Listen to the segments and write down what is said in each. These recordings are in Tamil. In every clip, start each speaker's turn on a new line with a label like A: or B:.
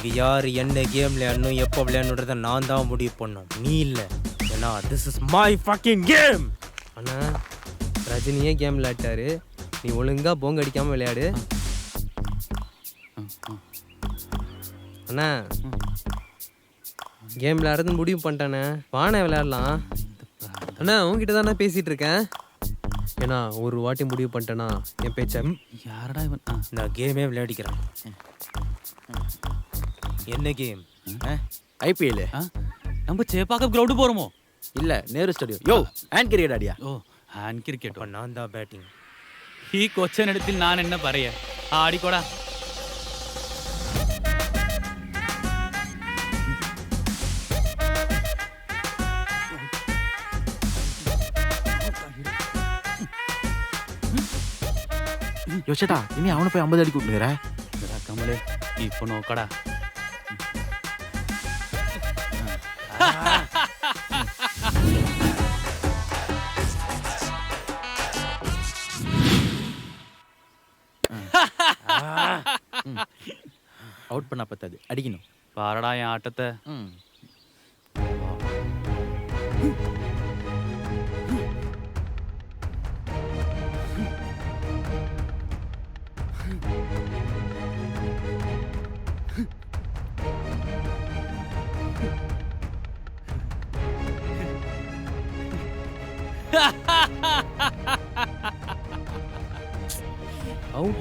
A: இங்க யார் என்ன கேம் விளையாடணும் எப்போ விளையாடணுன்றத நான் தான் முடிவு பண்ணணும், நீ இல்லை. ஏன்னா this is my fucking game.
B: அண்ணா ரஜினியே கேம் விளையாட்டாரு, நீ ஒழுங்கா போங்க அடிக்காம விளையாடு. அண்ணா கேம் விளையாடுறது முடிவு பண்ணிட்டானே, வானே விளையாடலாம். அண்ணா உங்ககிட்ட தானே பேசிட்டு இருக்கேன். ஏன்னா ஒரு வாட்டி முடிவு பண்ணிட்டேன்னா என் பேச்ச
C: யாரடா இவன்?
A: நான் கேமே விளையாடிக்கிறேன். என்ன கேம்?
D: ஐபிஎல்
C: நம்ம சேப்பாக்கம் கிரவுண்டு போறோமோ?
D: இல்ல நேரு ஸ்டேடியம். யோ ஹேண்ட் கிரிக்கெட் ஆடியா?
C: ഓ ഹാൻഡ് ക്രിക്കറ്റ്.
A: அப்போ நான் தான் பேட்டிங்.
C: ഈ കൊച്ചനെടുത്തിൽ ഞാൻ എന്നെ പറയാ, ആടിക്കോടാ.
D: யோ சேட்டா இனி அவனை போய் 50 அடி கூட்டுங்கிற.
C: കമലേ ഇപ്പൊ നോക്കടാ.
D: அவுட் பண்ணா பத்தாது, அடிக்கணும்.
C: പാറടാ ഈ ആട്ടത്തെ.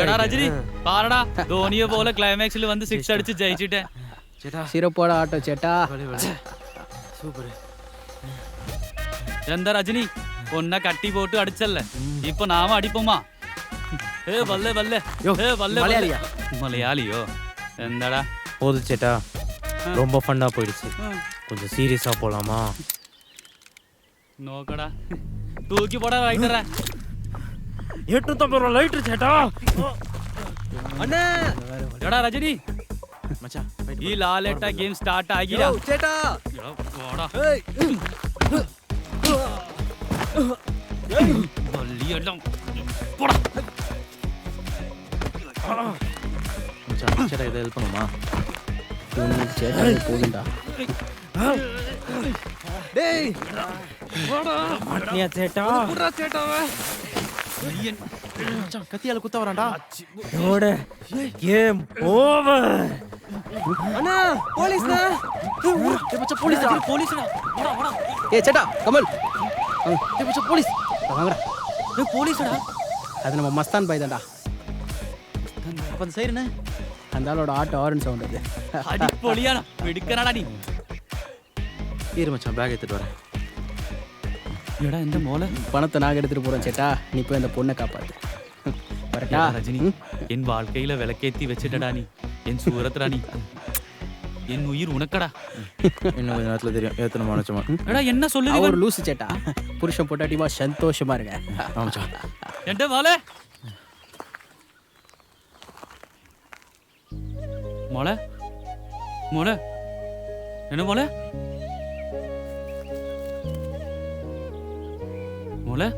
C: എടാ രജനി പാറടാ, ധോണിയെ പോലെ ക്ലൈമാക്സിൽ വന്ന് 6 അടിച്ച് ജയിച്ചിട്ടേ.
B: சிறப்போட ஆட்டம் சேட்டா.
A: சூப்பர்.
C: എന്താ രജനി ഒന്ന കട്ടി പോട്ട് അടിച്ചല്ലേ, ഇപ്പൊ നാമ അടിപ്പമാ. ഏ വല്ലേ വല്ലേ ഏ വല്ലേ
D: மலையாளியா?
C: മലയാളിയോ? എന്താടാ
A: போதும் சேட்டா, ரொம்ப ஃபன்னாக போயிடுச்சு. கொஞ்சம் சீரியஸாக போகலாமா?
C: നോക്കടാ, തൂക്കി പോടാ റൈറ്ററാ.
A: 850 ரூபா லைட்ரு சேட்டா.
B: அண்ணா
C: എടാ രജനി
D: மச்சான் fight
C: ഈ ലാലേട്ട ഗെയിം സ്റ്റാർട്ട് ആകില്ല.
B: சேட்டா.
C: എടാ, പോടാ.
B: ஏய்
C: വള്ളിയെല്ലാം പോടാ.
D: மச்சான் சேட்டா இதை ஹெல்ப் பண்ணுமா?
B: சேட்டா போகுண்டா. டேய்
A: மாட்டினியா சேட்டா?
D: மச்சான் கத்தியால குத்த வரான்டா.
A: இதோட கேம் ஓவர்.
B: அண்ணா போலீஸ்ண்ணா.
D: ஏய் மச்சான் போலீஸ் அடி, போலீஸ்டா. போடா போடா.
B: ஏய் சேட்டா கமல்
D: ஏய் மச்சான் போலீஸ்.
B: வாங்கடா.
D: ஏய் போலீஸ்டா.
B: அது நம்ம மஸ்தான் பாய் தான்டா.
D: அப்ப அந்த சைடுனே
B: அந்த ஆளோட ஆட்டோ ஆரன் சவுண்ட் அது.
C: അടിപൊളിയാണ്, മിടുക്കനാടാ നീ.
D: இரு மச்சான் பேக் எடுத்துட்டு வரேன்.
C: എടാ എന്റെ മോളെ.
B: பணத்தை நாங்கள் எடுத்துட்டு போறோம் சேட்டா, நீ போய் அந்த பொண்ணை காப்பாத்து. வரட்டா
C: ரஜினி, என் வாழ்க்கையில விளக்கேத்தி வச்சிட்டடா நீ, என் சூரத்ரா நீ, என் உயிர் உனக்கடா.
D: இன்னும் கொஞ்ச நேரத்துல தெரியும் ஏத்தனமா மச்சான்.
C: എടാ என்ன சொல்லுது
B: அவர்
C: இவன்?
B: லூசு சேட்டா. புருஷன் பொட்டாட்டிமா சந்தோஷமா இருங்க.
D: ஆமா மச்சான்.
C: എന്റെ മോളെ മോളെ മോളെ என்ன മോളെ മോളെ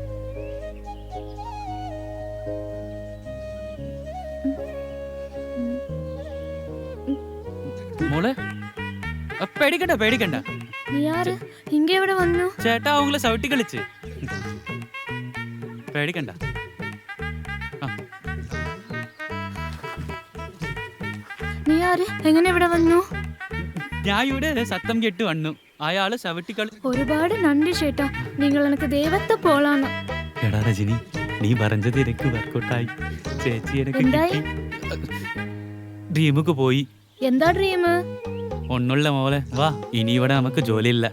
C: മോളെ പേടിക്കണ്ട പേടിക്കണ്ട.
E: നീ ആര്? ഇങ്ങ എവിടെ വന്നു?
C: ചേട്ടാ അവങ്ങളെ ചവിട്ടി കളിച്ച്. പേടിക്കണ്ട.
E: നീ ആര്? എങ്ങനെ ഇവിടെ വന്നു?
C: ഞാൻ ഇവിടെ സത്തം കെട്ട് വന്നു, അയാള് ചവിട്ടി കളി.
E: ഒരുപാട് നന്ദി ചേട്ടാ, നിങ്ങൾ എനിക്ക് ദൈവത്തെ പോലാണ്.
C: എടാ രജനി, നീ പറഞ്ഞത് എനിക്ക് വർക്കൗട്ടായി. ചേച്ചി എനിക്ക്
E: എന്തായി?
C: ഡ്രീമുക്ക് പോയി.
E: എന്താ ഡ്രീം?
C: ഒന്നുള്ള മോളെ വാ, ഇനി ഇവിടെ നമുക്ക് ജോലിയില്ല.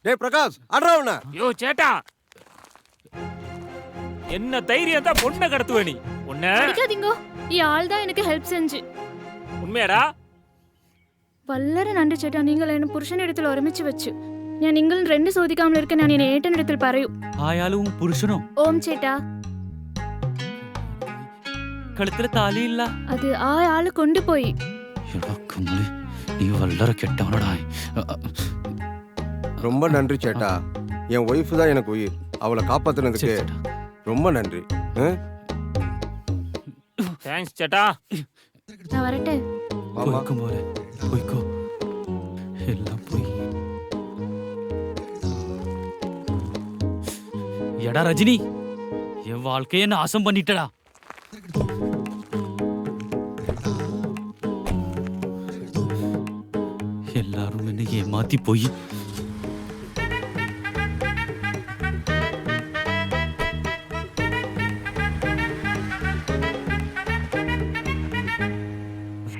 F: டேய் பிரகாஷ் அட்றவன.
A: யோ சேட்டா, என்ன தைரியம் தான் பொண்ணை கடத்துவ நீ? உன்ன
E: അടിക്കാതിങ്ങോ, ഈ ആൾതാ എനിക്ക് ഹെൽപ്പ് செஞ்சு.
A: உண்மையாடா?
E: വളരെ നന്ദി ചേട്ടാ, നിങ്ങൾ എന്നെ പുരുഷനിടത്തിൽ ഒരുമിച്ച് വെച്ചു. ഞാൻ നിങ്ങൾ രണ്ട് ചോദിക്കാமல் இருக்க ഞാൻ എന്നെ ഏട്ടനിടത്തിൽ പറയൂ.
C: ആയാലും പുരുഷനോ?
E: ഓം ചേട്ടാ.
C: കഴുത്തിലെ താലിയില്ല.
E: അത് ആ ആള് കൊണ്ടുപോയി.
C: നീ വളരെ കെട്ടവനോടാ.
F: ரொம்ப நன்றி சேட்டா. என் ஒய்ஃப் தான் எனக்கு உயிர். அவளை காப்பாத்துனதுக்கு ரொம்ப நன்றி.
A: தேங்க்ஸ் சேட்டா.
E: நான் வரட்டேன்.
F: மாமா
C: போய்க்கோ எல்லாம் போய். எடா ரஜினி, என் வாழ்க்கைய நாசம் பண்ணிட்டடா. எல்லாரும் என்ன ஏமாத்தி போய்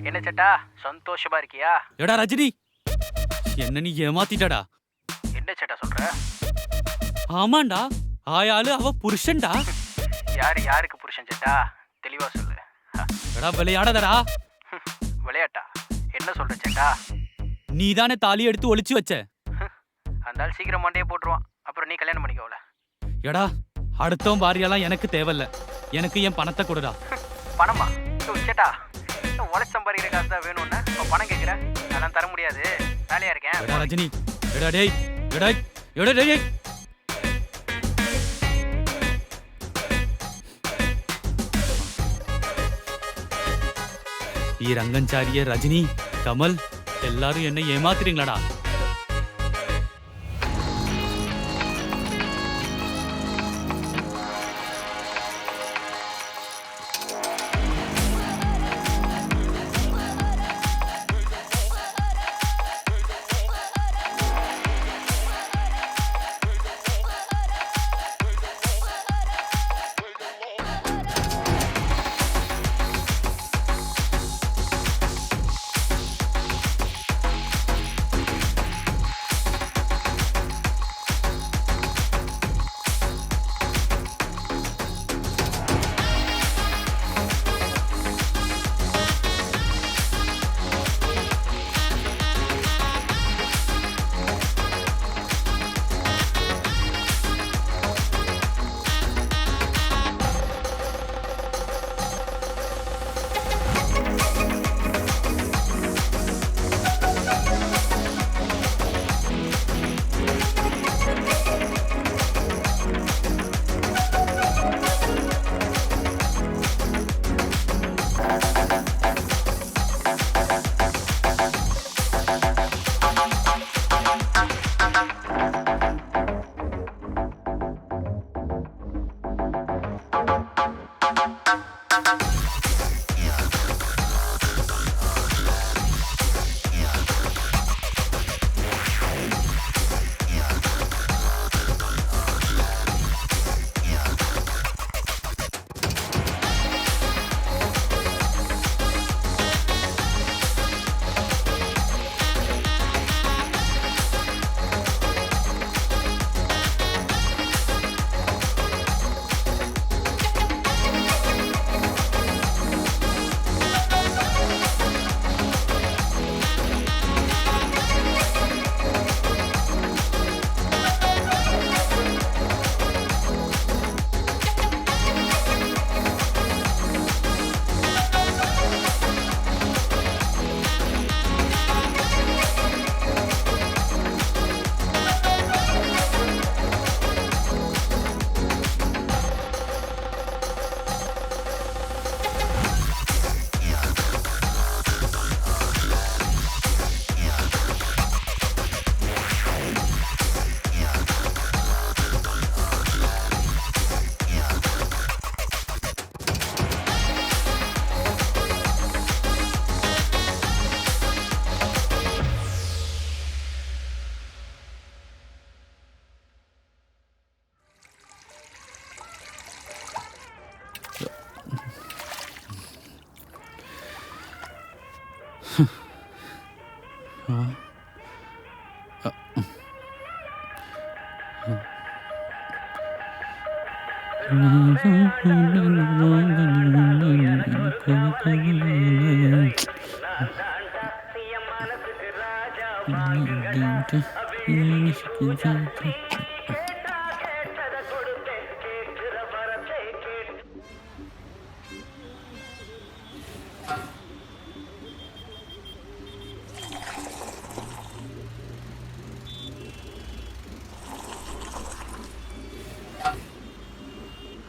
G: என்ன சேட்டா சந்தோஷமா இருக்கியா?
C: எடா ரஜினி, என்ன நீ ஏமாத்திட்டடா.
G: என்ன சேட்டா சொல்ற?
C: ஆமாண்டா, ஆயாளு அவ புருஷன்டா.
G: யாருக்கு புருஷன் சேட்டா? தெளிவா சொல்லு.
C: எடா விளையாடாதடா.
G: விளையாட்டா? என்ன சொல்ற சேட்டா?
C: நீ தானே தாலி எடுத்து ஒளிச்சு வச்ச.
G: அந்த ஆள் சீக்கிரம் மண்டையை போட்டுருவான். அப்புறம் நீ கல்யாணம் பண்ணிக்கோல.
C: எடா, அடுத்தவன் பாரியெல்லாம் எனக்கு தேவையில்ல. எனக்கு என் பணத்தை கொடுடா.
G: பணமா? சேட்டா, உழைச்சு சம்பாதிக்கிற காசு தான் வேணும்னா இப்போ பணம் கேட்குற? அதெல்லாம் தர முடியாது. வேலையா இருக்கேன்.
C: எடா ரஜினி, எடா டேய், எடா எடா டேய். ரங்கஞ்சாரிய, ரஜினி, கமல் எல்லாரும் என்ன ஏமாத்துறீங்களாடா.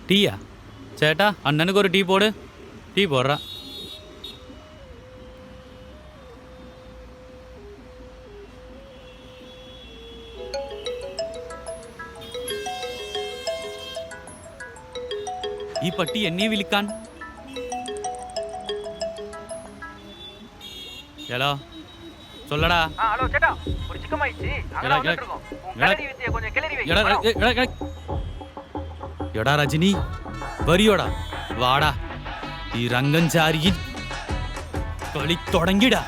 C: டீயா? சேட்டா அண்ணனுக்கு ஒரு டீ போடு. டீ போடுறா. ഈ പട്ടി എന്നെ വിളിക്കാൻ. ഹലോ சொல்லடா.
G: ஹலோ சேட்டா, ஒரு சிக்கம் ஆயிடுச்சு. அங்க வந்துட்டு இருக்கோம். உன் கிளறி வித்தியை கொஞ்சம் கிளறி வை.
C: എടാ രജനി വരിയോടാ, വാടാ. ഈ രംഗൻ ചാരിയിൽ കളി തുടങ്ങിടാ.